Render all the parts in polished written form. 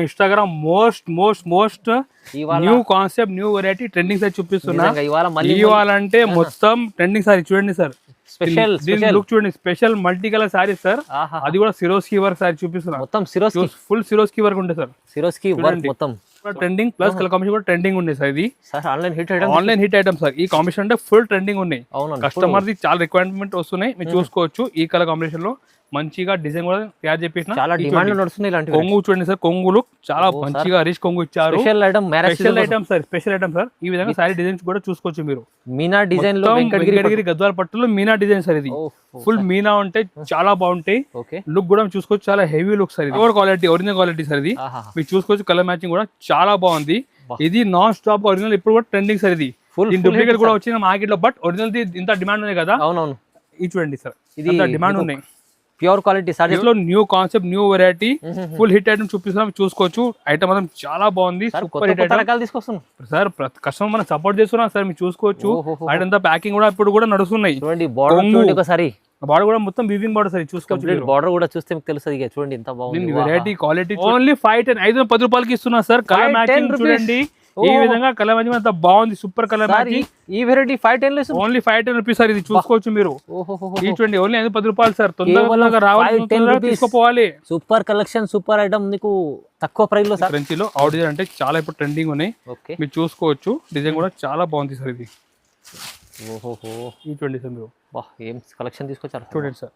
Instagram most new concept new variety trending sir చూపిస్తున్నా. ఇవాళ అంటే మొత్తం ట్రెండింగ్ సారీ చూడండి సార్. స్పెషల్ లుక్ చూడండి, special multi colour sorry sir. అది కూడా సిరోస్కి వర్క్ సారీ చూపిస్తున్నా. మొత్తం సిరోస్కి ఫుల్ సిరోస్కి వర్క్ ఉంటుంది సార్. సిరోస్కి వర్క్ మొత్తం ట్రెండింగ్ ప్లస్ కలర్ కాంబినేషన్ కూడా ట్రెండింగ్ ఉంది సార్. ఇది ఆన్లైన్ హిట్ ఐటమ్ సార్. ఈ కాంబినేషన్ అంటే ఫుల్ ట్రెండింగ్ ఉన్నాయి. కస్టమర్ ది చాలా రిక్వైర్మెంట్ వస్తున్నాయి. మీరు చూసుకోవచ్చు ఈ కలర్ కాంబినేషన్ లో మంచిగా డిజైన్ కూడా తయారు చేసిన. చాలా డిమాండ్ నడుస్తున్నాయి ఇలాంటి కొంగు చూడండి సార్. కొంగులు చాలా మంచిగా రిచ్ కొంగు ఇచ్చారు. Special item sir. Special item sir. ఈ విధంగా సారీ డిజైన్స్ కూడా చూసుకోవచ్చు మీరు. మీనా డిజైన్ లో వెంకటగిరి గద్వాల పట్టులో మీనా డిజైన్ సార్. ఇది ఫుల్ మీనా ఉంటాయి, చాలా బాగుంటాయి. లుక్ కూడా చూసుకోవచ్చు, చాలా హెవీ లుక్ సార్. ఇది క్వాలిటీ, ఒరిజినల్ క్వాలిటీ సార్. ఇది మీరు చూసుకోవచ్చు, కలర్ మ్యాచింగ్ కూడా చాలా బాగుంది. ఇది నాన్ స్టాప్ ఒరిజినల్, ఇప్పుడు కూడా ట్రెండింగ్ సార్. ఇది డూప్లికేట్ కూడా వచ్చిన మార్కెట్ లో, బట్ ఒరిజినల్ ఇంత డిమాండ్ ఉంది కదా. అవునవును, ఇది చూడండి సార్, ఇది డిమాండ్ ఉన్నాయి. Pure quality sir. లో new concept, new variety, full hit item చూపిస్తున్నాం. చూసుకోవచ్చు, ఐటమ్ మాత్రం చాలా బాగుంది. సూపర్ హిట్ ఐటమ్ తీసుకొస్తున్నాం సార్. కస్టమర్ మనం సపోర్ట్ చేస్తున్నాం సార్. మీరు చూసుకోవచ్చు, ఐటమ్ ప్యాకింగ్ కూడా ఇప్పుడు కూడా నడుస్తున్నాయి. బార్డర్ కూడా మొత్తం వీవింగ్ బార్డర్ సార్. చూసుకోవచ్చు, బార్డర్ కూడా చూస్తే మీకు తెలుస్తుంది. చూడండి ఎంత బాగుంది. వెరైటీ క్వాలిటీ ఓన్లీ 510 రూపాయలకి ఇస్తున్నా సార్. కలర్ మ్యాచింగ్ చూడండి, ఈ విధంగా కలర్ మ్యాచింగ్ అంత బాగుంది. Super colour matching. ఈ వెరైటీ 510 ఓన్లీ 510 రూపీస్ సార్. ఇది చూసుకోవచ్చు మీరు. ఈ చూడండి, ఓన్లీ 10 రూపాయలు సార్. తొందరగా రావాలి, తీసుకోపోవాలి. సూపర్ కలెక్షన్, సూపర్ ఐటమ్ మీకు తక్కువ ప్రైస్ లో సార్. ఫ్రెంచ్ లో అవుట్ డిజైన్ అంటే చాలా ఇప్పుడు ట్రెండింగ్ ఉన్నాయి. మీరు చూసుకోవచ్చు, డిజైన్ కూడా చాలా బాగుంది సార్. ఇది ఈ చూడండి సార్. మీరు ఏం కలెక్షన్ తీసుకొచ్చారు చూడండి సార్.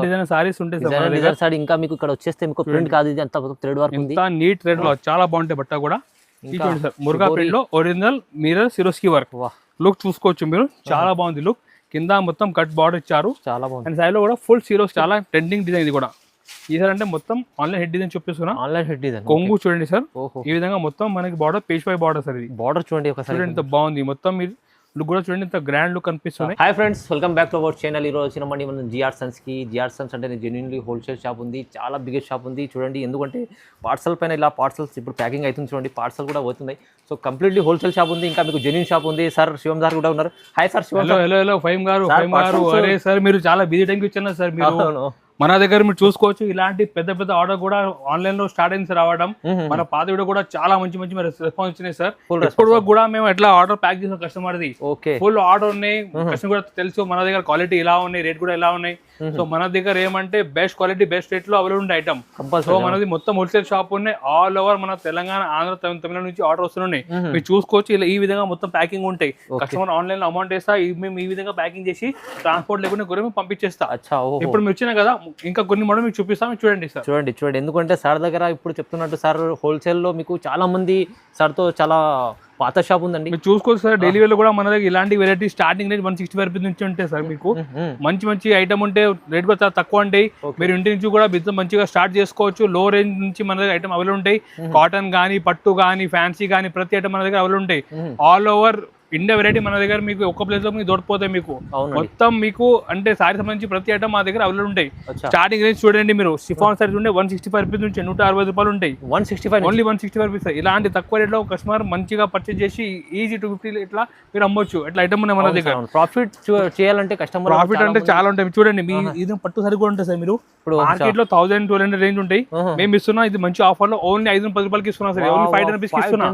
డిజైన్ సారీస్ ఉంటాయి సార్. ఇంకా మీకు ఇక్కడ వచ్చేస్తే మీకు ప్రింట్ కాదు, ఇది అంత థ్రెడ్ వర్క్ ఉంది. నీట్ థ్రెడ్ లో చాలా బాగుంటాయి బట్ట కూడా. చూడండి సార్, మురుగా ప్రింట్ లో original mirror Swarovski work. Look చూసుకోవచ్చు మీరు, చాలా బాగుంది లుక్. కింద మొత్తం కట్ బార్డర్ ఇచ్చారు, చాలా బాగుంది. అండ్ సైడ్ లో కూడా ఫుల్ సిరోస్, చాలా ట్రెండింగ్ డిజైన్. ఇది కూడా ఈసారి అంటే మొత్తం ఆన్లైన్ హెడ్ డిజైన్ చూపిస్తున్నా. ఆన్లైన్ హెడ్ డిజైన్ కొంగు చూడండి సార్. ఈ విధంగా మొత్తం మనకి బార్డర్ పేజ్ పై బార్డర్ సార్. ఇది బార్డర్ చూడండి ఒకసారి, ఎంత బాగుంది. మొత్తం మీరు లుక్ కూడా చూడండి, ఎంత గ్రాండ్ లుక్ అనిపిస్తుంది. Hi friends, welcome back to our channel. ఈ రోజు వచ్చినామండి మనం జిఆర్ సన్స్ కి. జిఆర్ సన్స్ అంటే జెన్యున్లీ హోల్సేల్ షాప్ ఉంది, చాలా బిగ్గెస్ట్ షాప్ ఉంది. చూడండి, ఎందుకంటే పార్సల్ పైన ఇలా పార్సల్స్ ఇప్పుడు ప్యాకింగ్ అవుతుంది చూడండి, పార్సల్ కూడా అవుతున్నాయి. సో కంప్లీట్లీ హోల్సేల్ షాప్ ఉంది. ఇంకా మీకు జెన్యున్ షాప్ ఉంది. సార్ శివం గారు కూడా ఉన్నారు. Hi sir. Shivam hello Faim garu. అరే సార్, మీరు చాలా బిజీ టైంకి వచ్చారు సార్. మీరు మన దగ్గర మీరు చూసుకోవచ్చు, ఇలాంటి పెద్ద పెద్ద ఆర్డర్ కూడా ఆన్లైన్ లో స్టార్ట్ అయింది సార్ రావడం. మన పాత వీడియో కూడా చాలా మంచి రెస్పాన్స్ వచ్చినాయి సార్. ఇప్పుడు కూడా మేము ఎట్లా ఆర్డర్ ప్యాక్ చేసిన కస్టమర్ ది ఫుల్ ఆర్డర్ ఉన్నాయి. కస్టమర్ కూడా తెలుసు మన దగ్గర క్వాలిటీ ఇలా ఉన్నాయి, రేట్ కూడా ఎలా ఉన్నాయి. సో మన దగ్గర ఏమంటే బెస్ట్ క్వాలిటీ, బెస్ట్ రేట్ లో అవైలబుల్ ఉండే ఐటమ్. సో మనది మొత్తం హోల్సేల్ షాప్ ఉన్నాయి. ఆల్ ఓవర్ మన తెలంగాణ, ఆంధ్ర, తమిళనాడు నుంచి ఆర్డర్ వస్తున్నాయి. మీరు చూసుకోవచ్చు, ఇలా ఈ విధంగా మొత్తం ప్యాకింగ్ ఉంటాయి. కస్టమర్ ఆన్లైన్ లో అమౌంట్ వేస్తా, మేము ఈ విధంగా ప్యాకింగ్ చేసి ట్రాన్స్పోర్ట్ లేకుండా కూడా మేము పంపించేస్తా. ఇప్పుడు మీరు వచ్చినా కదా, ఇంకా కొన్ని మోడల్ మీకు చూపిస్తాం. చూడండి సార్, చూడండి. ఎందుకంటే సార్ దగ్గర ఇప్పుడు చెప్తున్నట్టు సార్ హోల్సేల్ లో మీకు చాలా మంది సార్ తో చాలా పాత షాప్ ఉందండి. మీరు చూసుకోవచ్చు సార్, డైలీ వేర్ లో కూడా మన దగ్గర ఇలాంటి వెరైటీ స్టార్టింగ్ రేట్ 165 రూపీస్ నుంచి ఉంటాయి సార్. మీకు మంచి ఐటమ్ ఉంటే రేట్ కూడా చాలా తక్కువ ఉంటాయి. మీరు ఇంటి నుంచి కూడా బిజినెస్ మంచిగా స్టార్ట్ చేసుకోవచ్చు. లో రేంజ్ నుంచి మన దగ్గర ఐటమ్ అవైలబుల్ ఉంటాయి. కాటన్ కానీ, పట్టు కానీ, ఫ్యాన్సీ కానీ, ప్రతి ఐటమ్ మన దగ్గర అవైలబుల్ ఉంటాయి. ఆల్ ఓవర్ ఇండియా వెరైటీ మన దగ్గర మీకు ఒక్క ప్లేస్ లో మీకు దొరికిపోతాయి. మీకు మొత్తం మీకు అంటే సారీ సంబంధించి ప్రతి ఐటమ్ మా దగ్గర అవైలబుల్ ఉంటాయి. స్టార్టింగ్ రేంజ్ చూడండి మీరు, షిఫాన్ సారీస్ ఉంటే 165 రూపీస్ నుంచి 160 రూపాయలు ఉంటాయి. 165 ఓన్లీ 165 రూపీస్. ఇలాంటి తక్కువ రేట్ లో కస్టమర్ మంచిగా పర్చేజ్ చేసి ఈజీ 250 ఇట్లా మీరు అమ్మొచ్చు. ఇట్లా ఐటమ్ ఉన్నాయి మన దగ్గర. ప్రాఫిట్ చేయాలంటే కస్టమర్ ప్రాఫిట్ అంటే చాలా ఉంటాయి. చూడండి, మీ ఇది పట్టు సరి కూడా ఉంటాయి సార్. మీరు మార్కెట్ లో 1000-1200 రేంజ్ ఉంటాయి. మేము ఇస్తున్నా ఇది మంచి ఆఫర్ లో ఓన్లీ 510 రూపాయలకి ఇస్తున్నా సార్. ఓన్లీ 500 రూపీస్ ఇస్తున్నా.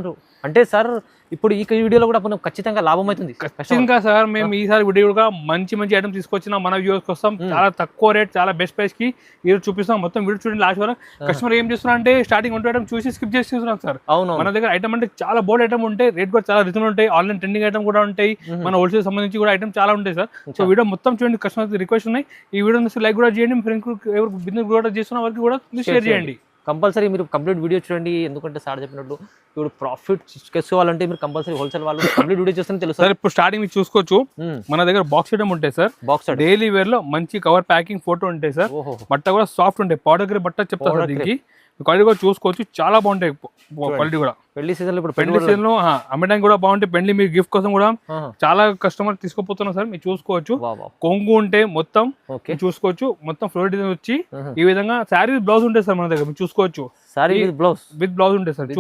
అంటే సార్ ఇప్పుడు ఈ వీడియోలో కూడా మనం ఖచ్చితంగా లాభం అవుతుంది. ఖచ్చితంగా సార్, మేము ఈసారి వీడియో కూడా మంచి ఐటమ్ తీసుకొచ్చినా మన వ్యూవర్స్ కోసం. చాలా తక్కువ రేట్, చాలా బెస్ట్ ప్రైస్ కి ఈరోజు చూపిస్తాం. మొత్తం వీడియో చూడండి లాస్ట్ వరకు. కస్టమర్ ఏం చేస్తున్నా అంటే స్టార్టింగ్ ఉంటే ఐటమ్ చూసి స్కిప్ చేసి చూస్తున్నాం సార్. మన దగ్గర ఐటమ్ అంటే చాలా బోల్డ్ ఐటమ్ ఉంటాయి, రేట్ కూడా చాలా రీజనబుల్ ఉంటాయి. ఆన్లైన్ ట్రెండింగ్ ఐటమ్ కూడా ఉంటాయి, మన హోల్సేల్ సంబంధించి కూడా ఐటమ్ చాలా ఉంటాయి సార్. సో వీడియో మొత్తం చూడండి. కస్టమర్ రిక్వెస్ట్ ఉన్నాయి, ఈ వీడియో లైక్ కూడా చేయండి. ఫ్రెండ్స్ ఎవరు బిజినెస్ కూడా చేస్తున్న వారికి కూడా షేర్ చేయండి. కంపల్సరీ మీరు కంప్లీట్ వీడియో చూడండి. ఎందుకంటే సార్ చెప్పినట్టు ఇప్పుడు ప్రాఫిట్ చేసుకోవాలంటే మీరు కంపల్సరీ హోల్సేల్ వాళ్ళు కంప్లీట్ వీడియో చూస్తే తెలుసు సార్. ఇప్పుడు స్టార్టింగ్ మీరు చూసుకోవచ్చు, మన దగ్గర బాక్స్ ఐటమ్ ఉంటాయి సార్. బాక్స్ డైలీ వేర్ లో మంచి కవర్ ప్యాకింగ్ ఫోటో ఉంటాయి సార్. బట్ట కూడా సాఫ్ట్ ఉంటాయి. పౌడర్ బట్ట చెప్తారు సార్. దీనికి క్వాలిటీ కూడా చూసుకోవచ్చు, చాలా బాగుంటాయి. క్వాలిటీ కూడా పెళ్లి సీజన్ లో అమ్మడానికి కూడా బాగుంటాయి. పెళ్లి మీ గిఫ్ట్ కోసం కూడా చాలా కస్టమర్ తీసుకుపోతున్నారు సార్. మీరు చూసుకోవచ్చు, కొంగు ఉంటే మొత్తం చూసుకోవచ్చు. మొత్తం ఫ్లోర్ డిజైన్ వచ్చి ఈ విధంగా శారీ బ్లౌజ్ ఉంటాయి సార్ మన దగ్గర. మీరు చూసుకోవచ్చు, విత్ బ్లౌజ్ ఉంటాయి సార్.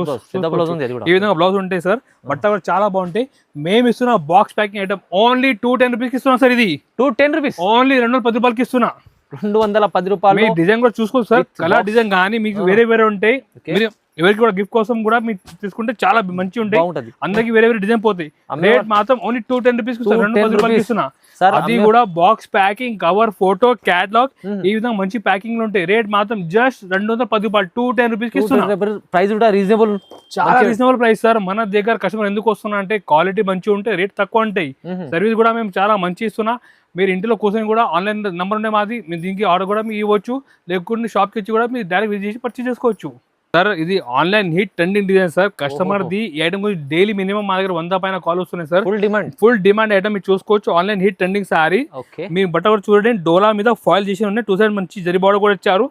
ఈ విధంగా బ్లౌజ్ ఉంటాయి సార్. బట్ట కూడా చాలా బాగుంటాయి. మేము ఇస్తున్న box packing item only 210 rupees ఇస్తున్నాం సార్. ఇది 210 రూపీస్, ఓన్లీ 210 రూపాయలకి ఇస్తున్నా. 210 రూపాయలు. డిజైన్ కూడా చూసుకోవచ్చు సార్. కలర్ డిజైన్ కానీ మీకు వేరే ఉంటాయి. ఎవరికి కూడా గిఫ్ట్ కోసం కూడా మీరు తీసుకుంటే చాలా మంచి ఉంటాయి, బాగుంటది. అందరికి వేరే వేరే డిజైన్ పోతాయి. రేట్ మాత్రం ఓన్లీ 210 రూపీస్, 210 రూపాయలకి ఇస్తున్నా. సార్ అది కూడా box packing, cover, photo, catalogue ఈ విధంగా మంచి ప్యాకింగ్ లో ఉంటాయి. రేట్ మాత్రం జస్ట్ 210 రూపాయలు, 210 రూపీస్ కి ఇస్తున్నా. ప్రైస్ కూడా రీజనబుల్, చాలా రీజనబుల్ ప్రైస్ సార్. మన దగ్గర కస్టమర్ ఎందుకు వస్తున్నా అంటే క్వాలిటీ మంచిగా ఉంటాయి, రేట్ తక్కువ ఉంటాయి, సర్వీస్ కూడా మేము చాలా మంచి ఇస్తున్నా. మీరు ఇంట్లో కూర్చొని కూడా ఆన్లైన్ నెంబర్ ఉండే మాది, మీరు దీనికి ఆర్డర్ కూడా మీరు ఇవ్వచ్చు, లేకుంటే షాప్కి వచ్చి కూడా మీరు డైరెక్ట్ విజిట్ చేసి పర్చేస్ చేసుకోవచ్చు. సార్ ఇది online hit trending design sir. Customer the ఈ ఐటమ్ గురించి డైలీ మినిమం మా దగ్గర 100 పైన కాల్ వస్తున్నాయి సార్. ఫుల్ డిమాండ్ ఐటమ్ మీరు చూసుకోవచ్చు. Online hit trending sari. మీ బట్ట కూడా చూడండి, డోలా మీద ఫాయిల్ చేసి ఉన్నాయి, 2 సైడ్ మంచి జరీ బార్డర్ కూడా ఇచ్చారు,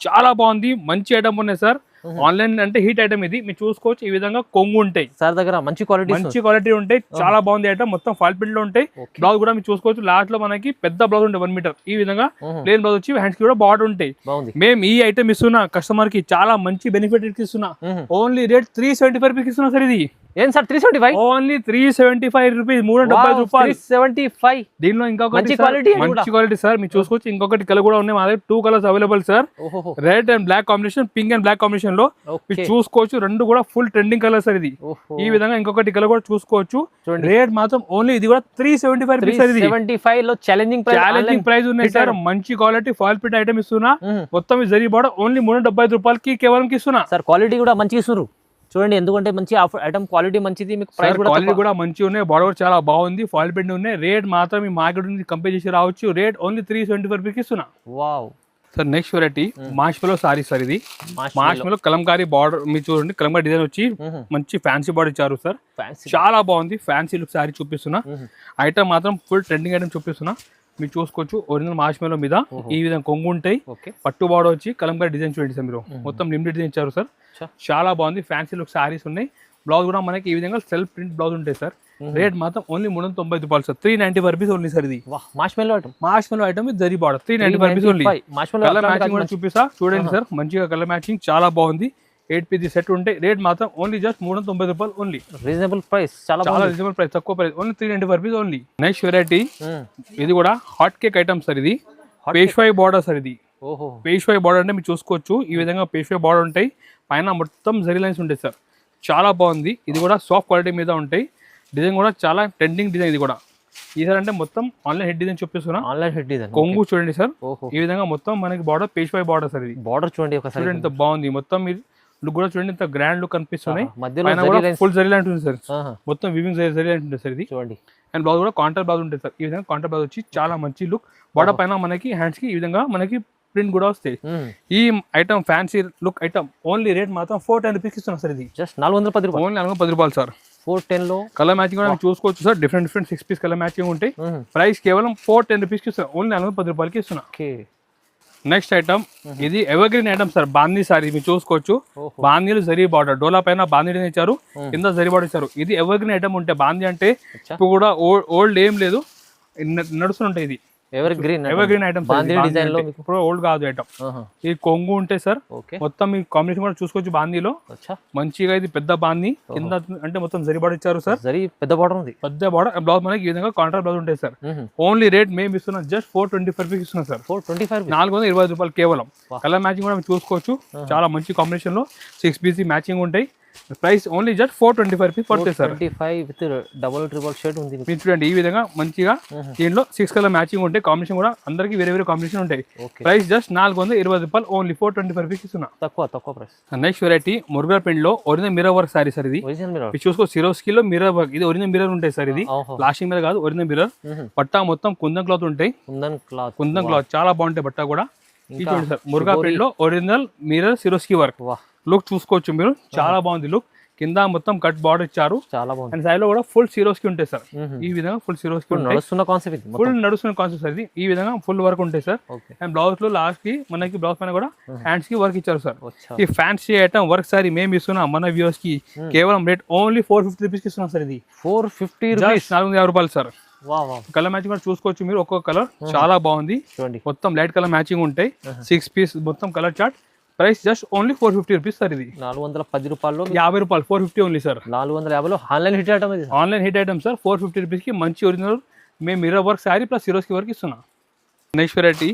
చాలా బాగుంది, మంచి ఐటమ్ ఉన్నాయి సార్. ఆన్లైన్ అంటే హీట్ ఐటమ్ ఇది, మీరు చూసుకోవచ్చు. ఈ విధంగా కొంగు ఉంటాయి సార్ దగ్గర, మంచి క్వాలిటీ ఉంటాయి, చాలా బాగుంది ఐటమ్. మొత్తం ఫాల్ ప్రింట్ లో ఉంటాయి. బ్లౌజ్ కూడా మీరు చూసుకోవచ్చు, లాస్ట్ లో మనకి పెద్ద బ్లౌజ్ ఉంటాయి 1 మీటర్. ఈ విధంగా ప్లేన్ బ్లౌజ్ వచ్చి హ్యాండ్స్ కి కూడా బార్డర్ ఉంటాయి. మేము ఈ ఐటమ్ ఇస్తున్నా కస్టమర్ కి, చాలా మంచి బెనిఫిట్ ఇస్తున్నా. ఓన్లీ రేట్ 375 రూపీస్ ఇస్తున్నా సార్. ఇది ఏం సార్ 375? ఓన్లీ 375 రూపీస్, 370 రూపాయలు. 375. దీనిలో ఇంకొకటి మంచి క్వాలిటీ సార్, మీరు చూసుకోవచ్చు. ఇంకొకటి కలర్ కూడా ఉన్నాయి మా దగ్గర, 2 colours available sir. Red and black combination, pink and black combination లో మీరు చూసుకోవచ్చు. 2 కూడా ఫుల్ ట్రెండింగ్ కలర్ సార్. ఇది ఈ విధంగా ఇంకొకటి కలర్ కూడా చూసుకోవచ్చు. రేట్ మాత్రం ఓన్లీ ఇది కూడా 375 రూపీస్. 375 లో ఛాలెంజింగ్ ప్రైస్ ఉన్నాయి సార్. మంచి క్వాలిటీ ఫాల్ ప్రింట్ ఐటమ్ ఇస్తున్నా. మొత్తం జరీ బార్డర్ ఓన్లీ 375 రూపాయలకి కేవలం ఇస్తున్నా సార్. క్వాలిటీ కూడా మంచిగా ఇస్తున్నారు చూడండి, ఎందుకంటే మంచి ఐటమ్ క్వాలిటీ మంచిది, మీకు ప్రైస్ కూడా క్వాలిటీ కూడా మంచిగా ఉన్నాయి, బార్డర్ చాలా బాగుంది, ఫాయిల్ ప్రింట్ ఉన్నాయి. రేట్ మాత్రం మీ మార్కెట్ నుంచి కంపేర్ చేసి రావచ్చు. రేట్ ఓన్లీ 375 రూపీస్ ఇస్తున్నా. Wow sir next variety marshmallow sorry sir. ఇది మార్ష్మెలో కలంకారీ బార్డర్ మీరు చూడండి, కలంకారీ డిజైన్ వచ్చి మంచి ఫ్యాన్సీ బార్డర్ ఇచ్చారు సార్, చాలా బాగుంది. ఫ్యాన్సీ లుక్ సారీ చూపిస్తున్నా. ఐటమ్ మాత్రం ఫుల్ ట్రెండింగ్ ఐటమ్ చూపిస్తున్నా, మీరు చూసుకోవచ్చు. ఒరిజినల్ మార్ష్మెలో మీద ఈ విధంగా కొంగు ఉంటాయి, పట్టు బార్డర్ వచ్చి కలంకారీ డిజైన్ చూడండి సార్. మీరు మొత్తం లిమిటెడ్ డిజైన్ ఇచ్చారు సార్, చాలా బాగుంది. ఫ్యాన్సీ లుక్ సారీస్ ఉన్నాయి. బ్లౌజ్ కూడా మనకి ఈ విధంగా సెల్ఫ్ ప్రింట్ బ్లౌజ్ ఉంటాయి సార్. రేట్ మాత్రం ఓన్లీ 390 రూపాయలు సార్. 395 rupees only sir. ఇది marshmallow item zari border, 395 rupees only. Colour matching కూడా చూపిస్తా చూడండి సార్, మంచిగా కలర్ మ్యాచింగ్ చాలా బాగుంది. 8 పీస్ సెట్ ఉంటాయి. రేట్ మాత్రం ఓన్లీ జస్ట్ 390 రూపాయలు ఓన్లీ. రీజనబుల్ ప్రైస్, చాలా రీజనబుల్ ప్రైస్, తక్కువ price, only 395 rupees only. Next variety ఇది కూడా హాట్ కేక్ ఐటమ్ సార్. ఇది పేష్వాయి బార్డర్ సార్. ఇది పేష్వాయి బార్డర్ అంటే మీరు చూసుకోవచ్చు. ఈ విధంగా పేష్వాయి బార్డర్ ఉంటాయి, పైన మొత్తం జరీ లైన్స్ ఉంటాయి సార్, చాలా బాగుంది. ఇది కూడా సాఫ్ట్ క్వాలిటీ మీద ఉంటాయి. డిజైన్ కూడా చాలా ట్రెండింగ్ డిజైన్. ఇది కూడా ఈసారి అంటే మొత్తం ఆన్లైన్ హెడ్ డిజైన్ చూపిస్తున్నా. ఆన్లైన్ హెడ్ డిజైన్ కొంగు చూడండి సార్, ఈ విధంగా మొత్తం మనకి బార్డర్ పేష్వాయి బార్డర్ సార్. ఇది బార్డర్ చూడండి ఒకసారి, చూడండి ఎంత బాగుంది. మొత్తం మీరు లుక్ కూడా చూడండి, ఎంత గ్రాండ్ లుక్ కనిపిస్తున్నాయి. ఫుల్ జరీ లైన్ ఉంటుంది సార్, మొత్తం వివింగ్ జరీ లైన్ ఉంటుంది సార్. ఇది చూడండి. అండ్ బ్లౌజ్ కూడా కాంట్రాస్ట్ బ్లౌజ్ ఉంటుంది సార్. ఈ విధంగా కాంట్రాస్ట్ బ్లౌజ్ వచ్చి చాలా మంచి లుక్. బార్డర్ పైన మనకి హ్యాండ్స్ కి ఈ విధంగా మనకి ప్రింట్ కూడా వస్తాయి. ఈ item fancy look item only rate మాత్రం 410 రూపీస్ ఇస్తున్నాం సార్. ఇది జస్ట్ 410 రూపాయలు, ఓన్లీ 410 రూపాయలు సార్. 410 లో కలర్ మ్యాచింగ్ కూడా చూసుకోవచ్చు sir. Different 6 piece colour matching ఉంటాయి. ప్రైస్ కేవలం 410 రూపీస్ కి ఇస్తున్నా, ఓన్లీ 410 రూపాయలకి ఇస్తున్నా. నెక్స్ట్ ఐటమ్ ఇది ఎవర్ గ్రీన్ ఐటమ్ సార్. బాందీ సారీ మీరు చూసుకోవచ్చు. బాందీలు జరీ బార్డర్, డోలా పైన బాందీ ఇచ్చారు, కింద జరీ బార్డర్ ఇచ్చారు. ఇది ఎవర్ గ్రీన్ ఐటమ్ ఉంటే, బాందీ అంటే ఇప్పుడు కూడా ఓల్డ్ ఏం లేదు, నడుస్తుంటాయి. ఇది ఎవర్ గ్రీన్ ఐటమ్ డిజైన్ లో, ఇప్పుడు ఓల్డ్ కాదు ఐటమ్. ఇది కొంగు ఉంటాయి సార్, మొత్తం ఈ కాంబినేషన్ కూడా చూసుకోవచ్చు. బాందీలో మంచిగా ఇది పెద్ద బాందీ, కింద అంటే మొత్తం జరీ బార్డర్ ఇచ్చారు సార్. పెద్ద బార్డర్ ఉంది, పెద్ద బార్డర్. బ్లౌజ్ మనకి ఈ విధంగా కాంట్రాస్ట్ బ్లౌజ్ ఉంటాయి సార్. ఓన్లీ రేట్ మేము ఇస్తున్నాం జస్ట్ 425 రూపీస్ ఇస్తున్నాం సార్. 420 రూపాయలు కేవలం. కలర్ మ్యాచింగ్ కూడా చూసుకోవచ్చు, చాలా మంచి కాంబినేషన్ లో 6 పీస్ మ్యాచింగ్ ఉంటాయి. ప్రైస్ ఓన్లీ జస్ట్ 425 రూపీస్ పడుతుంది sir. 25 with double triple shade ఉంది. మీరు చూడండి ఈ విధంగా మంచిగా దీంట్లో 6 కలర్ మ్యాచింగ్ ఉంటాయి. కాంబినేషన్ కూడా అందరికి వేరే వేరే కాంబినేషన్ ఉంటాయి. ప్రైస్ జస్ట్ 420 రూపాయలు, ఓన్లీ 425 రూపీస్ ఇస్తున్నా. తక్కువ price. Next variety Murugar print లో original mirror work sorry sir. ఇది చూసుకో సిరోస్కి లో మిర్రర్ వర్క్. ఇది ఒరిజినల్ మిర్రర్ ఉంటాయి సార్. ఇది ప్లాస్టిక్ మీద కాదు, ఒరిజినల్ మిర్రర్. పట్టా మొత్తం కుందన్ క్లాత్ ఉంటాయి. కుందన్ క్లాత్ చాలా బాగుంటాయి. బట్ట కూడా చూడండి సార్. మురుగా ప్రింట్ లో original mirror Swarovski work. Look చూసుకోవచ్చు మీరు, చాలా బాగుంది లుక్. కింద మొత్తం కట్ బార్డర్ ఇచ్చారు, చాలా బాగుంది. అండ్ సైడ్ లో కూడా ఫుల్ సిరోస్కి ఉంటాయి సార్. ఈ విధంగా ఫుల్ సిరోస్కి ఉంటాయి. ఫుల్ నడుస్తున్న కాన్సెప్ట్ సార్. ఇది ఈ విధంగా ఫుల్ వర్క్ ఉంటాయి సార్. అండ్ బ్లౌజ్ లో లాస్ట్ కి మనకి బ్లౌజ్ పైన కూడా హ్యాండ్స్ కి వర్క్ ఇచ్చారు సార్. ఈ ఫ్యాన్సీ ఐటమ్ వర్క్ సారీ మేము ఇస్తున్నాం మన వ్యూవర్స్ కి కేవలం రేట్ ఓన్లీ 450 రూపీస్ కి ఇస్తున్నాం సార్. ఇది 450 రూపాయలు సార్. కలర్ మ్యాచింగ్ కూడా చూసుకోవచ్చు మీరు. ఒక్కొక్క కలర్ చాలా బాగుంది, మొత్తం లైట్ కలర్ మ్యాచింగ్ ఉంటాయి. 6 పీస్ మొత్తం colour chart. Price just only 450 rupees sir. ఇది 410 రూపాయలు, 50 రూపాయలు, 450 ఓన్లీ సార్. 450 లో online hit item. Online hit item sir. 450 rupees కి మంచి ఒరిజినల్ మేము mirror work sorry plus Swarovski work ఇస్తున్నా. నెక్స్ట్ వెరైటీ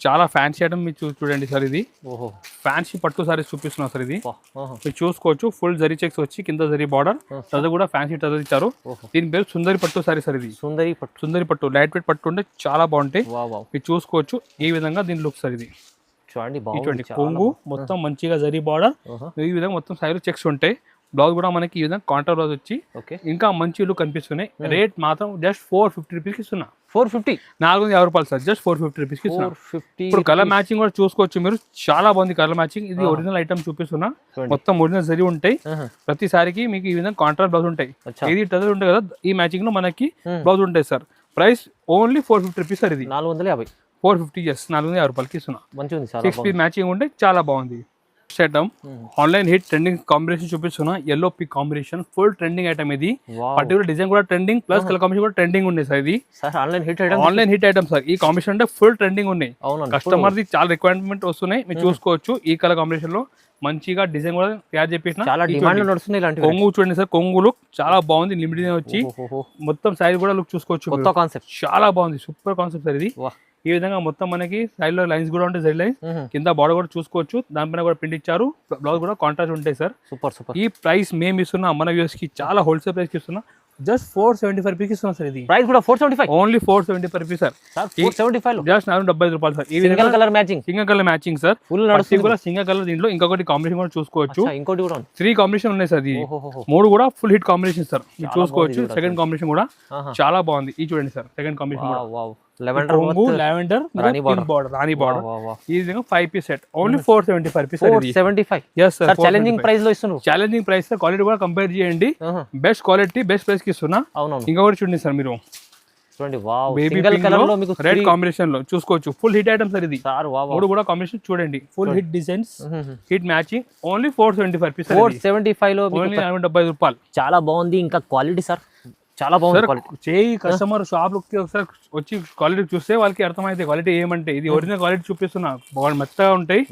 చాలా ఫ్యాన్సీ ఐటమ్ మీరు చూడండి సార్. ఇది ఓహో ఫ్యాన్సీ పట్టు సారీస్ చూపిస్తున్నా సార్. ఇది ఆహా. మీరు చూసుకోవచ్చు. ఫుల్ జరీ చెక్స్ వచ్చి కింద జరీ బార్డర్, టజర్ కూడా ఫ్యాన్సీ టజర్ ఇచ్చారు. దీని పేరు సుందరి పట్టు సారీ సార్. ఇది సుందరి పట్టు లైట్ వెయిట్ పట్టు ఉంటే చాలా బాగుంటాయి. మీరు చూసుకోవచ్చు ఈ విధంగా దీని లుక్ సార్. ఇది చూడండి కొంగు మొత్తం మంచిగా జరీ బార్డర్, ఈ విధంగా మొత్తం సైడ్ చెక్స్ ఉంటాయి. బ్లౌజ్ కూడా మనకి ఈ విధంగా కాంట్రాస్ట్ బ్లౌజ్ వచ్చి ఇంకా మంచి లుక్ కనిపిస్తున్నాయి. రేట్ మాత్రం జస్ట్ 450 రూపీస్ ఇస్తున్నా. 450 రూపాయలు సార్. జస్ట్ 450 రూపీస్ ఇస్తున్నా. ఇప్పుడు కలర్ మ్యాచింగ్ కూడా చూసుకోవచ్చు మీరు. చాలా బాగుంది కలర్ మ్యాచింగ్. ఇది ఒరిజినల్ ఐటమ్ చూపిస్తున్నా. మొత్తం ఒరిజినల్ జరీ ఉంటాయి. ప్రతిసారికి మీకు ఈ విధంగా కాంట్రాస్ట్ బ్లౌజ్ ఉంటాయి. ఇది టజర్ ఉంటాయి కదా, ఈ మ్యాచింగ్ లో మనకి బ్లౌజ్ ఉంటాయి sir. Price only 450 rupees sir. ఇది 450. 450 ఎస్ 450 రూపాయలకి ఇస్తున్నా. 6 పీస్ మ్యాచింగ్ ఉంటే చాలా బాగుంది. Item online hit trending combination చూపిస్తున్నా. Yellow pink combination full trending item. ఇది పర్టికులర్ డిజైన్ కూడా ట్రెండింగ్ ప్లస్ కలర్ కాంబినేషన్ కూడా ట్రెండింగ్ ఉన్నాయి సార్. ఇది ఆన్లైన్ హిట్ ఐటమ్ సార్. ఈ కాంబినేషన్ అంటే ఫుల్ ట్రెండింగ్ ఉన్నాయి. కస్టమర్ ది చాలా రిక్వైర్మెంట్ వస్తున్నాయి. మీరు చూసుకోవచ్చు ఈ కలర్ కాంబినేషన్ లో మంచిగా డిజైన్ కూడా తయారు చేపించిన. కొంగు చూడండి సార్. కొంగు లుక్ చాలా బాగుంది. లిమిటెడ్ వచ్చి మొత్తం సైజ్ కూడా లుక్ చూసుకోవచ్చు. చాలా బాగుంది. Super concept sir. ఇది ఈ విధంగా మొత్తం మనకి సైడ్ లో లైన్స్ కూడా ఉంటాయి. సైడ్ లైన్స్ కింద బార్డర్ కూడా చూసుకోవచ్చు. దానిపైన కూడా ప్రింట్ ఇచ్చారు. బ్లౌజ్ కూడా కాంట్రాస్ట్ ఉంటాయి సార్. సూపర్. ఈ ప్రైస్ మేము ఇస్తున్నా మన వ్యూస్ కి చాలా హోల్సేల్ ప్రైస్ కి ఇస్తున్నా. జస్ట్ 475 రూపీస్ ఇస్తున్నా సార్. ఇది ప్రైస్ కూడా 475. Only 475 rupees sir. 475 జస్ట్ 475 రూపాయలు సార్. ఈ single colour matching sir. Full కూడా సింగిల్ కలర్. దీంట్లో ఇంకొకటి కాంబినేషన్ కూడా చూసుకోవచ్చు. ఇంకోటి కూడా 3 కాంబినేషన్ ఉన్నాయి సార్. ఇది 3 కూడా ఫుల్ హిట్ కాంబినేషన్ సార్. మీరు చూసుకోవచ్చు. సెకండ్ కాంబినేషన్ కూడా చాలా బాగుంది. ఇది చూడండి సార్. సెకండ్ కాంబినేషన్ కూడా లావెండర్ రాణి బార్డర్. ఈ విధంగా 5 piece set only 475 rupees. 475 yes sir. Challenging price లో ఇస్తున్నారు. Challenging price sir. క్వాలిటీ కూడా కంపేర్ చేయండి. బెస్ట్ క్వాలిటీ బెస్ట్ ప్రైస్ కి ఇస్తున్నా. ఇంకొకటి చూడండి సార్. మీరు చూడండి వావ్ సింగిల్ కలర్ లో మీకు రెడ్ కాంబినేషన్ లో చూసుకోవచ్చు. Full hit item sir. ఇది 3 కూడా కాంబినేషన్ చూడండి. Full hit designs hit matching only 475 rupees. 475 లో ఓన్లీ 75 రూపాయలు. చాలా బాగుంది. ఇంకా క్వాలిటీ సార్ చాలా బాగుంది. కస్టమర్ షాప్ లోకి ఒకసారి వచ్చి క్వాలిటీ చూస్తే వాళ్ళకి అర్థమైతే క్వాలిటీ ఏమంటే ఇది ఒరిజినల్ క్వాలిటీ చూపిస్తున్నా. మెత్తగా ఉంటాయి.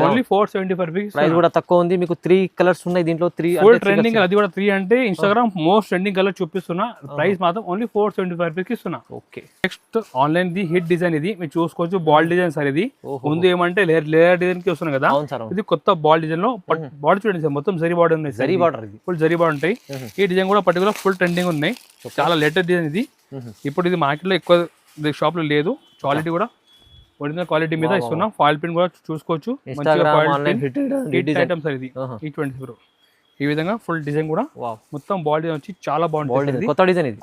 Only 475 rupees. ప్రైస్ కూడా తక్కువ ఉంది. మీకు 3 కలర్స్ ఉన్నాయి దీంట్లో. 3 ఫుల్ ట్రెండింగ్. అది కూడా 3 అంటే ఇన్స్టాగ్రామ్ మోస్ట్ ట్రెండింగ్ కలర్ చూపిస్తున్నా. ప్రైస్ మాత్రం ఓన్లీ 475 రూపీస్ ఇస్తున్నా. Okay. Next online the hit design. ఇది మీరు చూసుకోవచ్చు. Ball design sir. ఇది ముందు ఏమంటే లేయర్ డిజైన్ కి వస్తున్నాయి కదా. ఇది కొత్త బాల్ డిజైన్ లో బాడీ చూడండి సార్. మొత్తం జరీ బార్డర్ ఉన్నాయి. Zari border full zari border ఉంటాయి. ఈ డిజైన్ కూడా పర్టికులర్ ఫుల్ ట్రెండింగ్ ఉన్నాయి. చాలా లేటెస్ట్ డిజైన్ ఇది. ఇప్పుడు ఇది మార్కెట్ లో ఎక్కువ షాప్ లో లేదు. క్వాలిటీ కూడా ఒరిజినల్ క్వాలిటీ మీద ఇస్తున్నా. ఫాయిల్ ప్రింట్ కూడా చూసుకోవచ్చు. Hit item sir. ఇది E20 ఈ విధంగా ఫుల్ డిజైన్ కూడా మొత్తం బాడీ డిజైన్ వచ్చి చాలా బాగుంటుంది.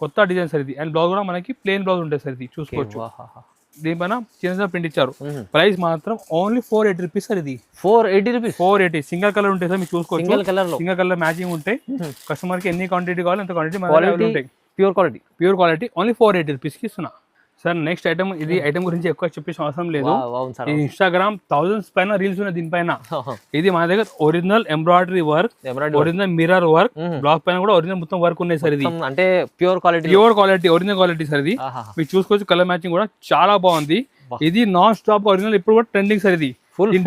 కొత్త డిజైన్ సార్. ఇది అండ్ బ్లౌజ్ కూడా మనకి ప్లేన్ బ్లౌజ్ ఉంటుంది సార్. ఇది చూసుకోవచ్చు. దీనిపైన చిన్న ప్రింట్ ఇచ్చారు. ప్రైస్ మాత్రం ఓన్లీ 480 రూపీస్ సార్. ఇది 480 సింగిల్ కలర్ ఉంటాయి సార్. మీరు చూసుకోవచ్చు. సింగిల్ కలర్ మ్యాచింగ్ ఉంటాయి. కస్టమర్ కి ఎన్ని క్వాంటిటీ కావాలి అంత క్వాంటిటీ ఉంటాయి. ప్యూర్ క్వాలిటీ ఓన్లీ 480 రూపీస్ కి ఇస్తున్నా సార్. Next item. ఇది ఐటమ్ గురించి ఎక్కువ చెప్పేసిన అవసరం లేదు. ఇన్స్టాగ్రామ్ థౌసండ్స్ పైన రీల్స్ ఉన్నాయి దీనిపైన. ఇది మన దగ్గర original embroidery work, original mirror work, black పైన కూడా ఒరిజినల్ మొత్తం వర్క్ ఉన్నాయి సార్. ఇది అంటే pure quality original quality sir. ఇది మీరు చూసుకోవచ్చు. కలర్ మ్యాచింగ్ కూడా చాలా బాగుంది. ఇది నాన్ స్టాప్ ఒరిజినల్. ఇప్పుడు కూడా ట్రెండింగ్ సార్. ఇది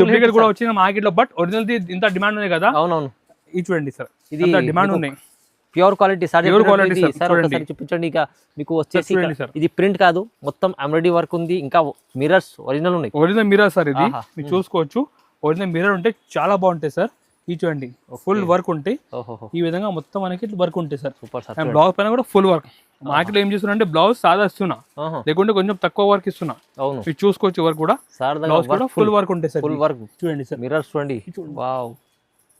డూప్లికేట్ కూడా వచ్చిన మార్కెట్ లో. బట్ ఒరిజినల్ ఇంత డిమాండ్ ఉంది కదా. అవునవును. ఇది చూడండి సార్. ఇది డిమాండ్ ఉన్నాయి. ప్యూర్ క్వాలిటీ చూపించండి. ఇక మీకు వచ్చేసి ఇది ప్రింట్ కాదు, మొత్తం ఎంబ్రాయిడరీ వర్క్ ఉంది. ఇంకా మిర్రర్స్ ఒరిజినల్ ఉన్నాయి. Original mirror sir. ఇది మీరు చూసుకోవచ్చు. ఒరిజినల్ మిర్రర్ ఉంటే చాలా బాగుంటాయి సార్. ఈ చూడండి ఫుల్ వర్క్ ఉంటాయి. ఈ విధంగా మొత్తం మనకి వర్క్ ఉంటాయి సార్. బ్లౌజ్ పైన కూడా ఫుల్ వర్క్. మార్కెట్ లో ఏం చేస్తున్నా అంటే బ్లౌజ్ సాదా ఇస్తున్నా, లేకుంటే కొంచెం తక్కువ వర్క్ ఇస్తున్నా. మీరు చూసుకోవచ్చు. వర్క్ కూడా బ్లౌజ్ కూడా ఫుల్ వర్క్ ఉంటాయి సార్. ఫుల్ వర్క్ చూడండి సార్. మిర్రర్స్ చూడండి. వావ్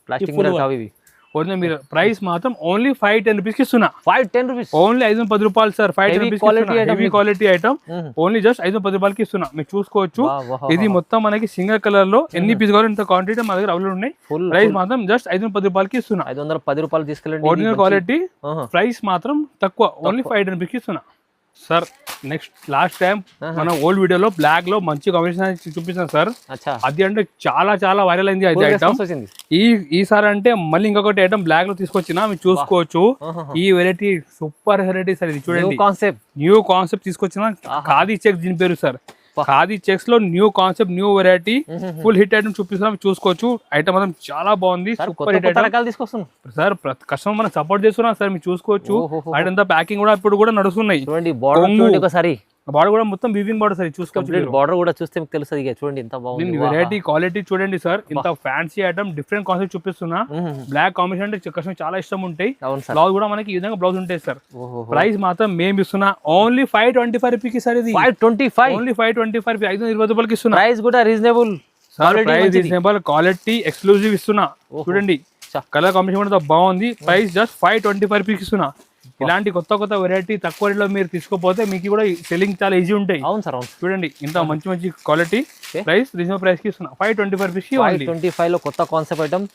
ప్లాస్టిక్ మిర్రర్ కావు ఇవి. Original mirror. ప్రైస్ మాత్రం ఓన్లీ 510 రూపీస్ ఇస్తున్నా. 510 రూపీస్ ఓన్లీ 510 రూపాయలు sir. 510 rupees heavy quality item only just 510 రూపాయలకి ఇస్తున్నా. మీరు చూసుకోవచ్చు. ఇది మొత్తం మనకి సింగిల్ కలర్ లో ఎన్ని పీస్ కావాలి ఇంత క్వాంటిటీ మా దగ్గర అవైలబుల్ ఉన్నాయి. ప్రైస్ మాత్రం జస్ట్ 510 రూపాయలకి ఇస్తున్నా. 510 రూపాయలు తీసుకెళ్ళండి. Original quality. ప్రైస్ మాత్రం తక్కువ ఓన్లీ 510 రూపీస్ ఇస్తున్నా సార్. నెక్స్ట్ లాస్ట్ టైం మన ఓల్డ్ వీడియోలో బ్లాక్ లో మంచి కాంబినేషన్ చూపించాను సార్. అది అంటే చాలా వైరల్ అయింది అది ఐటమ్. ఈసారి అంటే మళ్ళీ ఇంకొకటి ఐటమ్ బ్లాక్ లో తీసుకొచ్చినా మీరు చూసుకోవచ్చు. ఈ వెరైటీ సూపర్ వెరైటీ సార్. ఇది చూడండి. న్యూ కాన్సెప్ట్ తీసుకొచ్చిన. ఖాదీ చెక్స్ దీని పేరు సార్. ఖాదీ చెక్స్ లో new concept, new variety, full hit item చూపిస్తున్నాం. చూసుకోవచ్చు. ఐటమ్ మాత్రం చాలా బాగుంది. సూపర్ హిట్ ఐటమ్ తీసుకొస్తున్నాం సార్. కస్టమర్ మనం సపోర్ట్ చేస్తున్నాం సార్. మీరు చూసుకోవచ్చు. ఐటమ్ ప్యాకింగ్ కూడా ఇప్పుడు కూడా నడుస్తున్నాయి. బార్డర్ కూడా మొత్తం వీవింగ్ బార్డర్ సార్ చూసుకోవచ్చు. బార్డర్ కూడా చూస్తే మీకు తెలుస్తుంది ఇక చూడండి ఎంత బాగుంది. వెరైటీ క్వాలిటీ చూడండి సార్, ఇంత ఫ్యాన్సీ ఐటమ్ డిఫరెంట్ కాన్సెప్ట్ చూపిస్తున్నా. బ్లాక్ కాంబినేషన్ అంటే కస్టమర్ చాలా ఇష్టం ఉంటాయి. బ్లౌజ్ కూడా మనకి ఈ విధంగా బ్లౌజ్ ఉంటాయి సార్. ప్రైస్ మాత్రం మేము ఇస్తున్నా ఓన్లీ 525 రూపీస్ సార్. ఇది 525 ఓన్లీ 525 520 రూపాయలకి ఇస్తున్నా. ప్రైస్ కూడా రీజనబుల్, రీజనబుల్ క్వాలిటీ ఎక్స్క్లూజివ్ ఇస్తున్నా. చూడండి కలర్ కాంబినేషన్ కూడా బాగుంది. ప్రైస్ జస్ట్ 525 రూపీస్ ఇస్తున్నా. ఇలాంటి కొత్త కొత్త వెరైటీ తక్కువ రేట్లో మీరు తీసుకోపోతే మీకు కూడా సెల్లింగ్ చాలా ఈజీ ఉంటాయి. అవును సార్, అవును. చూడండి ఇంత మంచి మంచి క్వాలిటీ, ప్రైస్ రీజనబుల్ ప్రైస్ కి ఇస్తున్నా 525 రూపీస్. 525 లో కొత్త కాన్సెప్ట్ ఐటమ్,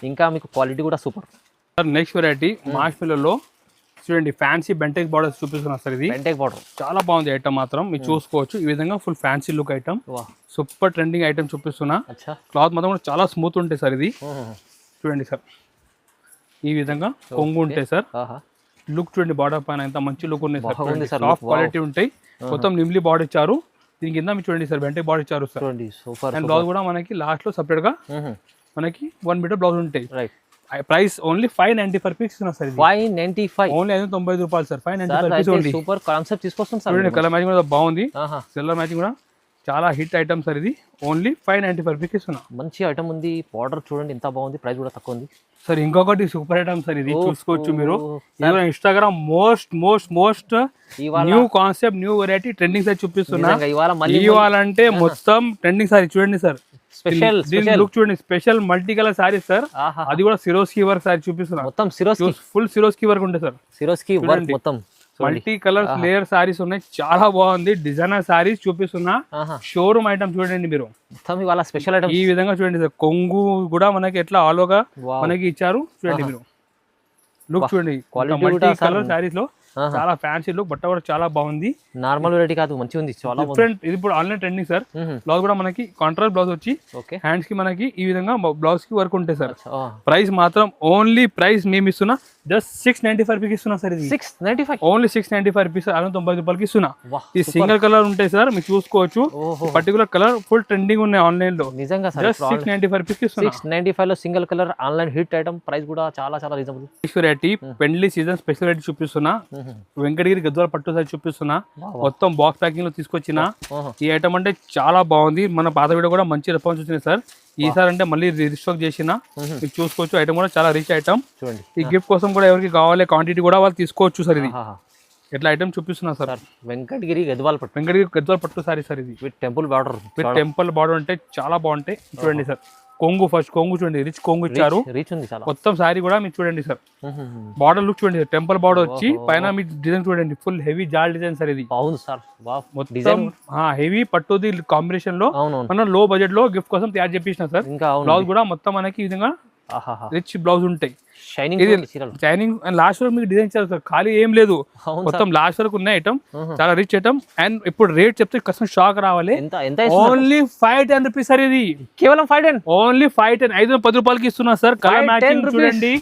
ఇంకా మీకు క్వాలిటీ కూడా సూపర్ సార్. నెక్స్ట్ వెరైటీ మార్ష్మెల్లో చూడండి ఫ్యాన్సీ బెంటెక్ బార్డర్స్ చూపిస్తున్నా సార్. ఇది బెంటెక్ బార్డర్ చాలా బాగుంది ఐటమ్ మాత్రం, మీరు చూసుకోవచ్చు. ఈ విధంగా full fancy look item, super trending item చూపిస్తున్నా. క్లాత్ మాత్రం కూడా చాలా స్మూత్ ఉంటాయి సార్. ఇది చూడండి సార్, ఈ విధంగా కొంగు ఉంటాయి సార్. లుక్ చూడండి, బార్డర్ పైన ఎంత మంచి లుక్ ఉన్నాయి సార్. సాఫ్ట్ క్వాలిటీ ఉంటాయి. మొత్తం నిమ్లీ బార్డర్ ఇచ్చారు. దీని కింద మీరు చూడండి సార్ బెంటెక్ బార్డర్ ఇచ్చారు సార్. అండ్ బ్లౌజ్ కూడా మనకి లాస్ట్ లో సపరేట్ గా మనకి 1 మీటర్ బ్లౌజ్ ఉంటాయి. Price only 595 rupees sir. 595 only 590 రూపాయలు sir. 595 rupees only. Super concept తీసుకొస్తాం సార్. చూడండి కలర్ మ్యాచింగ్ కూడా బాగుంది. కలర్ మ్యాచింగ్ కూడా చాలా హిట్ ఐటమ్ సార్. ఇది ఓన్లీ 595 రూపీస్ ఇస్తున్నా. మంచి ఐటమ్ ఉంది. బార్డర్ చూడండి ఎంత బాగుంది, ప్రైస్ కూడా తక్కువ ఉంది సార్. ఇంకొకటి సూపర్ ఐటమ్ సార్, ఇది చూసుకోవచ్చు మీరు. Instagram most most most new concept, new variety trending sir చూపిస్తున్నా. ఇవాళ అంటే మొత్తం ట్రెండింగ్ సార్. చూడండి సార్, స్పెషల్ లుక్ చూడండి, special multi colour sorry sir. అది కూడా సిరోస్కి వర్క్ సారీ చూపిస్తున్నా. మొత్తం సిరోస్కి, ఫుల్ సిరోస్కి వర్క్ ఉంటుంది సార్. సిరోస్కి వర్క్ మొత్తం మల్టీ కలర్ లేయర్ సారీస్ ఉన్నాయి, చాలా బాగుంది. డిజైనర్ సారీస్ చూపిస్తున్నా. షోరూమ్ ఐటమ్ చూడండి మీరు. స్పెషల్ ఐటమ్ ఈ విధంగా చూడండి సార్. కొంగు కూడా మనకి ఎట్లా ఆలోగా మనకి ఇచ్చారు. చూడండి మీరు లుక్ చూడండి. మల్టీ కలర్ సారీస్ లో చాలా ఫ్యాన్సీ లుక్, బట్ట కూడా చాలా బాగుంది. నార్మల్ వెరైటీ కాదు, మంచిగా ఉంది, చాలా డిఫరెంట్. ఇది ఇప్పుడు ఆన్లైన్ ట్రెండింగ్ సార్. బ్లౌజ్ కూడా మనకి కాంట్రాస్ట్ బ్లౌజ్ వచ్చి హ్యాండ్స్ కి మనకి ఈ విధంగా బ్లౌజ్ కి వర్క్ ఉంటాయి సార్. ప్రైస్ మాత్రం ఓన్లీ ప్రైస్ మేము ఇస్తున్నా జస్ట్ 695 రూపీస్ ఇస్తున్నా సార్. ఇది 695 ఓన్లీ 695 రూపీస్, 690 రూపాయలకి ఇస్తున్నా. ఈ సింగిల్ కలర్ ఉంటాయి సార్, మీరు చూసుకోవచ్చు. పర్టికులర్ కలర్ ఫుల్ ట్రెండింగ్ ఉన్నాయి ఆన్లైన్ లో. నిజంగా జస్ట్ 695 రూపీస్ ఇస్తున్నా. 695 లో single colour online hit item. Price కూడా చాలా చాలా రీజనబుల్. వెరైటీ పెండ్లి సీజన్ స్పెషల్ వెరైటీ చూపిస్తున్నా. వెంకటగిరి గద్వాల పట్టు సార్ చూపిస్తున్నా. మొత్తం బాక్స్ ప్యాకింగ్ లో తీసుకొచ్చిన ఈ ఐటమ్ అంటే చాలా బాగుంది. మన పాత వీడియో కూడా మంచి రెస్పాన్స్ వచ్చింది సార్. ఈసారి అంటే మళ్ళీ రీస్టాక్ చేసిన, మీరు చూసుకోవచ్చు. ఐటమ్ కూడా చాలా రిచ్ ఐటమ్. ఈ గిఫ్ట్ కోసం కూడా ఎవరికి కావాలి క్వాంటిటీ కూడా వాళ్ళు తీసుకోవచ్చు సార్. ఇది ఎట్లా ఐటమ్ చూపిస్తున్నా సార్. వెంకటగిరి గద్వాల పట్టు, వెంకటగిరి గద్వాల పట్టు సారీ సార్. ఇది with temple border, with temple border అంటే చాలా బాగుంటాయి. చూడండి సార్, కొంగు ఫస్ట్ కొంగు చూడండి, రిచ్ కొంగు ఇచ్చారు. మొత్తం సారీ కూడా మీరు చూడండి సార్. బార్డర్ లుక్ చూడండి, టెంపుల్ బార్డర్ వచ్చి పైన మీ డిజైన్ చూడండి, ఫుల్ హెవీ జాల్ డిజైన్ సార్. ఇది మొత్తం హెవీ పట్టుది కాంబినేషన్ లో మనం లో బడ్జెట్ లో గిఫ్ట్ కోసం తయారు చేపించిన సార్. బ్లౌజ్ కూడా మొత్తం మనకి ఈ విధంగా రిచ్ బ్లౌజ్ ఉంటాయి. షైనింగ్ లాస్ట్ వరకు మీకు డిజైన్ చేస్తారు, ఖాళీ ఏం లేదు. మొత్తం లాస్ట్ వరకు ఉన్న ఐటమ్ చాలా రిచ్ ఐటమ్. అండ్ ఇప్పుడు రేట్ చెప్తే కస్టమర్ షాక్ రావాలి. Only 510 rupees sir. ఇది కేవలం 510, ఓన్లీ 510, 510 రూపాయలకి ఇస్తున్నా సార్. కలర్ మ్యాచింగ్ చూడండి,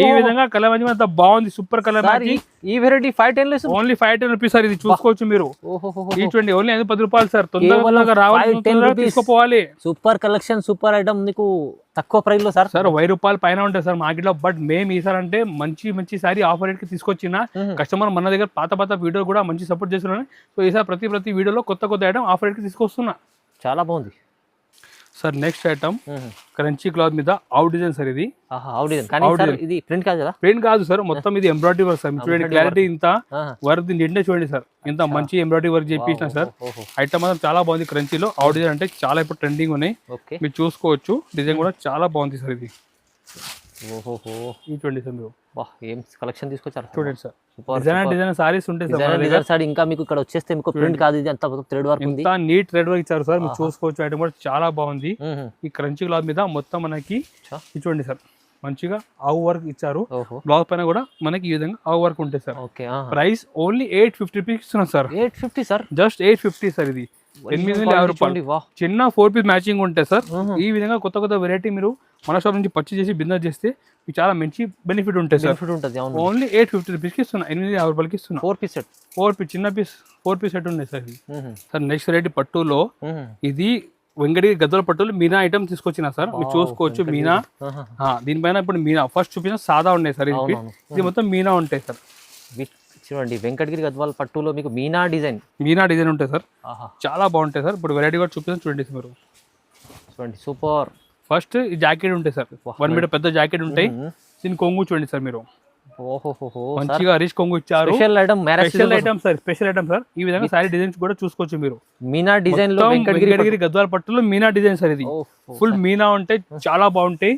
ఈ విధంగా కలర్ మ్యాచింగ్ అంతా బాగుంది. Super colour matching. ఈ వెరైటీ 510 ఓన్లీ 510 రూపీస్ సార్. ఇది చూసుకోవచ్చు మీరు. ఈ చూడండి ఓన్లీ 510 రూపాయలు సార్. తొందరగా రావాలి, తీసుకోపోవాలి. సూపర్ కలెక్షన్, సూపర్ ఐటమ్ నీకు తక్కువ ప్రైస్ లో సార్. సార్ 1000 రూపాయలు పైన ఉంటాయి సార్ మార్కెట్ లో. బట్ మేము ఈసారి అంటే మంచి మంచి సారీ ఆఫర్ రేట్ కి తీసుకొచ్చిన కస్టమర్ మన దగ్గర పాత వీడియో కూడా మంచి సపోర్ట్ చేస్తున్నాను. సో ఈసారి ప్రతి వీడియోలో కొత్త ఐటమ్ ఆఫర్ రేట్ కి తీసుకొస్తున్నా. చాలా బాగుంది sir. Next item crunchy cloth మీద అవుట్ డిజైన్ సార్. ఇది ఇది ప్రింట్ కాదు కదా? ప్రింట్ కాదు సార్, మొత్తం ఇది ఎంబ్రాయిడరీ వర్క్ సార్. చూడండి క్లారిటీ, ఇంత వర్క్ నిండే చూడండి సార్. ఇంత మంచి ఎంబ్రాయిడరీ వర్క్ చేయించిన సార్. ఐటమ్ మాత్రం చాలా బాగుంది. క్రంచీలో అవుట్ డిజైన్ అంటే చాలా ఇప్పుడు ట్రెండింగ్ ఉన్నాయి, మీరు చూసుకోవచ్చు. డిజైన్ కూడా చాలా బాగుంది సార్. ఇది చూడండి సార్, మీరు ఏం కలెక్షన్ తీసుకొచ్చారు చూడండి సార్. డిజైన్ సారీస్ ఉంటాయి సార్. ఇంకా మీకు ఇక్కడ వచ్చేస్తే మీకు ప్రింట్ కాదు, ఇది అంతా థ్రెడ్ వర్క్ ఉంది. నీట్ థ్రెడ్ వర్క్ ఇచ్చారు సార్, మీరు చూసుకోవచ్చు. ఐటమ్ కూడా చాలా బాగుంది. ఈ క్రంచీ క్లాత్ మీద మొత్తం మనకి చూడండి సార్, మంచిగా ఆవు వర్క్ ఇచ్చారు. బ్లౌజ్ పైన కూడా మనకి ఈ విధంగా ఆవు వర్క్ ఉంటాయి సార్. ప్రైస్ ఓన్లీ 850 రూపీస్ ఇస్తున్నాం సార్. 850 sir, just 850 sir. ఇది 850 రూపాయలు. చిన్న 4 పీస్ మ్యాచింగ్ ఉంటాయి సార్. ఈ విధంగా కొత్త వెరైటీ మీరు మన షాప్ నుంచి పర్చేస్ చేసి బిజినెస్ చేస్తే మీకు చాలా మంచి బెనిఫిట్ ఉంటాయి సార్. ఓన్లీ 850 రూపీస్కి ఇస్తున్నా, 850 రూపాయలకి ఇస్తున్నా. 4 పీస్ చిన్న పీస్ 4 పీస్ సెట్ ఉన్నాయి సార్. సార్ నెక్స్ట్ వెరైటీ పట్టులో, ఇది వెంకటగిరి గద్వాల పట్టులో మీనా ఐటమ్ తీసుకొచ్చిన సార్, మీరు చూసుకోవచ్చు. మీనా దీనిపైన ఇప్పుడు మీనా ఫస్ట్ చూపించిన సాదా ఉన్నాయి సార్. ఇది మొత్తం మీనా ఉంటాయి సార్. చూడండి వెంకటగిరి గద్వాల్ పట్టులో మీకు మీనా డిజైన్ ఉంటాయి సార్, ఆహా చాలా బాగుంటాయి సార్. ఇప్పుడు వెరైటీ కూడా చూపిస్తాను చూడండి మీరు. చూడండి సూపర్. ఫస్ట్ ఈ జాకెట్ ఉంటాయి సార్, 1 మీటర్ పెద్ద జాకెట్ ఉంటాయి. దీని కొంగు చూడండి సార్ మీరు, ఓహోహో మంచిగా రిచ్ కొంగు ఇచ్చారు. Special item, special item sir, special item sir. ఈ విధంగా సారీ డిజైన్స్ కూడా చూసుకోవచ్చు మీరు. మీనా డిజైన్ లో వెంకటగిరి గద్వాల పట్టులో మీనా డిజైన్ సార్. ఇది ఫుల్ మీనా ఉంటాయి, చాలా బాగుంటాయి.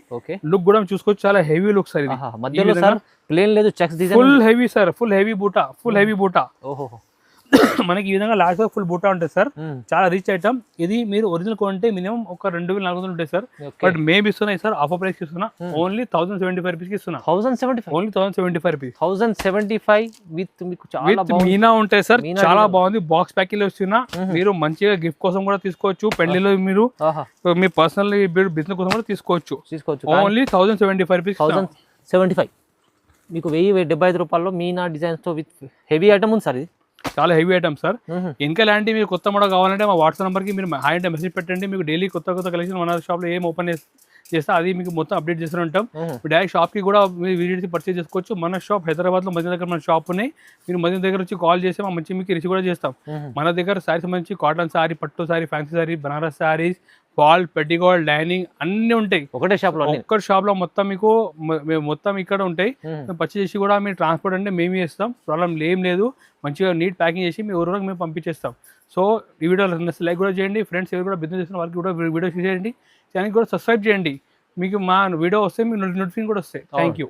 లుక్ కూడా చూసుకోవచ్చు, చాలా హెవీ లుక్ సార్. ఇది మధ్యలో సార్ ప్లేన్ లేదు, checks design, full heavy sir, full heavy బూటా, ఫుల్ హెవీ బూటా. ఓహో మనకి ఈ విధంగా లాస్ట్ లో ఫుల్ బూటా ఉంటుంది సార్, చాలా రిచ్ ఐటమ్. ఇది మీరు ఒరిజినల్ కొంటే మినిమం ఒక 2400 ఉంటాయి సార్. బట్ మేము ఇస్తున్నాయి సార్ ఆఫర్ ప్రైస్ ఇస్తున్నా, ఓన్లీ 1075 రూపీస్ కి ఇస్తున్నా. 1075 ఓన్లీ 1075 రూపీస్. 1075 విత్ మీకు చాలా మీనా ఉంటాయి సార్, చాలా బాగుంది. బాక్స్ ప్యాకింగ్ లో వస్తున్నా, మీరు మంచిగా గిఫ్ట్ కోసం కూడా తీసుకోవచ్చు. పెళ్లిలో మీరు మీ పర్సనల్ బిజినెస్ కోసం కూడా తీసుకోవచ్చు. Only 1075 rupees. 1075 మీకు 1075 రూపాయల్లో మీనా డిజైన్స్ తో విత్ హెవీ ఐటమ్ ఉంది సార్. ఇది చాలా హెవీ ఐటమ్ సార్. ఇంకా ఇలాంటి మీరు కొత్త మోడల్ కావాలంటే మా వాట్సాప్ నెంబర్కి మీరు హాయ్ అంటే మెసేజ్ పెట్టండి. మీకు డైలీ కొత్త కలెక్షన్ మన షాప్లో ఏం ఓపెన్ చేస్తే అది మీకు మొత్తం అప్డేట్ చేస్తూ ఉంటాం. డైరెక్ట్ షాప్కి కూడా మీరు విజిట్ పర్చేజ్ చేసుకోవచ్చు. మన షాప్ హైదరాబాద్లో మధ్య దగ్గర మన షాప్ ఉన్నాయి. మీరు మధ్య దగ్గర వచ్చి కాల్ చేస్తే మా మంచి మీకు రిసీవ్ కూడా చేస్తాం. మన దగ్గర సారీ సంబంధించి కాటన్ సారీ, పట్టు sari, fancy sari, Banaras saris, fall, petticoat, dining అన్ని ఉంటాయి ఒకటే షాప్ లో. ఒక్క షాప్ లో మొత్తం మీకు మొత్తం ఇక్కడ ఉంటాయి. పర్చేజ్ చేసి కూడా మీరు ట్రాన్స్పోర్ట్ అంటే మేమే ఇస్తాం, ప్రాబ్లం ఏం లేదు. మంచిగా నీట్ ప్యాకింగ్ చేసి మీ ఊరికి మేము పంపించేస్తాం. సో ఈ వీడియో లైక్ కూడా చేయండి. ఫ్రెండ్స్ ఎవరు కూడా బిజినెస్ చేసిన వాళ్ళకి కూడా వీడియో చేయండి. ఛానల్ కూడా సబ్స్క్రైబ్ చేయండి. మీకు మా వీడియో వస్తే మీకు నోటిఫికేషన్ కూడా వస్తాయి. Thank you.